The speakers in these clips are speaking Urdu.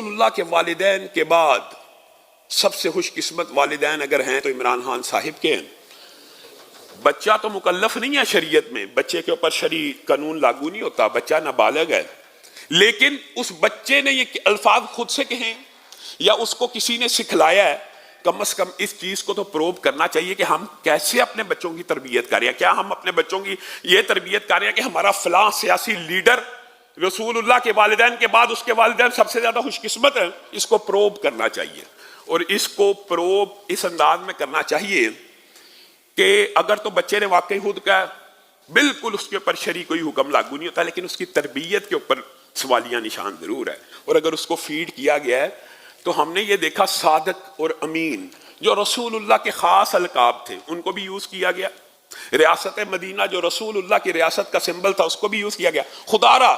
اللہ کے والدین کے بعد سب سے خوش قسمت والدین اگر ہیں تو عمران خان صاحب کے ہیں۔ بچہ تو مکلف نہیں ہے شریعت میں، بچے کے اوپر شرعی قانون لاگو نہیں ہوتا، بچہ نابالغ ہے، لیکن اس بچے نے یہ الفاظ خود سے کہیں یا اس کو کسی نے سکھلایا ہے، کم از کم اس چیز کو تو پروب کرنا چاہیے کہ ہم کیسے اپنے بچوں کی تربیت کر رہے ہیں۔ کیا ہم اپنے بچوں کی یہ تربیت کر رہے ہیں کہ ہمارا فلاں سیاسی لیڈر رسول اللہ کے والدین کے بعد اس کے والدین سب سے زیادہ خوش قسمت ہیں؟ اس کو پروب کرنا چاہیے، اور اس کو پروب اس انداز میں کرنا چاہیے کہ اگر تو بچے نے واقعی خود کہا بالکل اس کے اوپر شرعی کوئی حکم لاگو نہیں ہوتا، لیکن اس کی تربیت کے اوپر سوالیہ نشان ضرور ہے، اور اگر اس کو فیڈ کیا گیا ہے تو ہم نے یہ دیکھا صادق اور امین جو رسول اللہ کے خاص القاب تھے ان کو بھی یوز کیا گیا، ریاست مدینہ جو رسول اللہ کی ریاست کا سمبل تھا اس کو بھی یوز کیا گیا۔ خدا را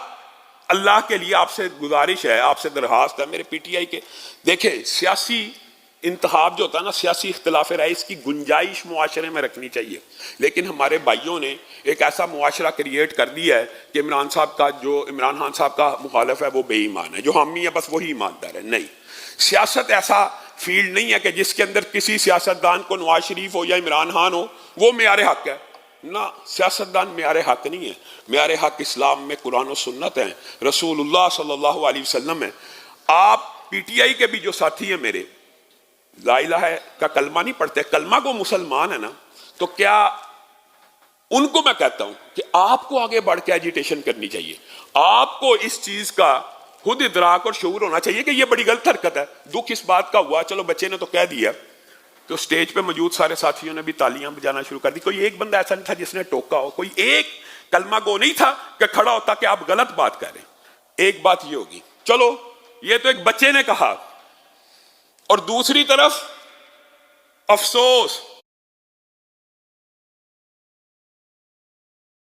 اللہ کے لیے آپ سے گزارش ہے، آپ سے درخواست ہے میرے پی ٹی آئی کے، دیکھیں سیاسی انتخاب جو ہوتا ہے نا، سیاسی اختلاف رائے اس کی گنجائش معاشرے میں رکھنی چاہیے، لیکن ہمارے بھائیوں نے ایک ایسا معاشرہ کریٹ کر دیا ہے کہ عمران خان صاحب کا مخالف ہے وہ بے ایمان ہے، جو ہم ہی ہے بس وہی ایماندار ہے۔ نہیں، سیاست ایسا فیلڈ نہیں ہے کہ جس کے اندر کسی سیاستدان کو نواز شریف ہو یا عمران خان ہو وہ معیار حق ہے، نہ، سیاستدان معیار حق نہیں ہے، معیار حق اسلام میں قرآن و سنت ہیں، رسول اللہ صلی اللہ علیہ وسلم ہے۔ آپ پی ٹی آئی کے بھی جو ساتھی ہیں میرے، لا الہ کا کلمہ نہیں پڑھتے، کلمہ کو مسلمان ہے نا، تو کیا ان کو میں کہتا ہوں کہ آپ کو آگے بڑھ کے ایجیٹیشن کرنی چاہیے، آپ کو اس چیز کا خود ادراک اور شعور ہونا چاہیے کہ یہ بڑی غلط حرکت ہے۔ دکھ اس بات کا ہوا، چلو بچے نے تو کہہ دیا، تو سٹیج پہ موجود سارے ساتھیوں نے بھی تالیاں بجانا شروع کر دی، کوئی ایک بندہ ایسا نہیں تھا جس نے ٹوکا ہو، کوئی ایک کلمہ گو نہیں تھا کہ کھڑا ہوتا کہ آپ غلط بات کر رہے ہیں۔ ایک بات یہ ہوگی، چلو یہ تو ایک بچے نے کہا، اور دوسری طرف افسوس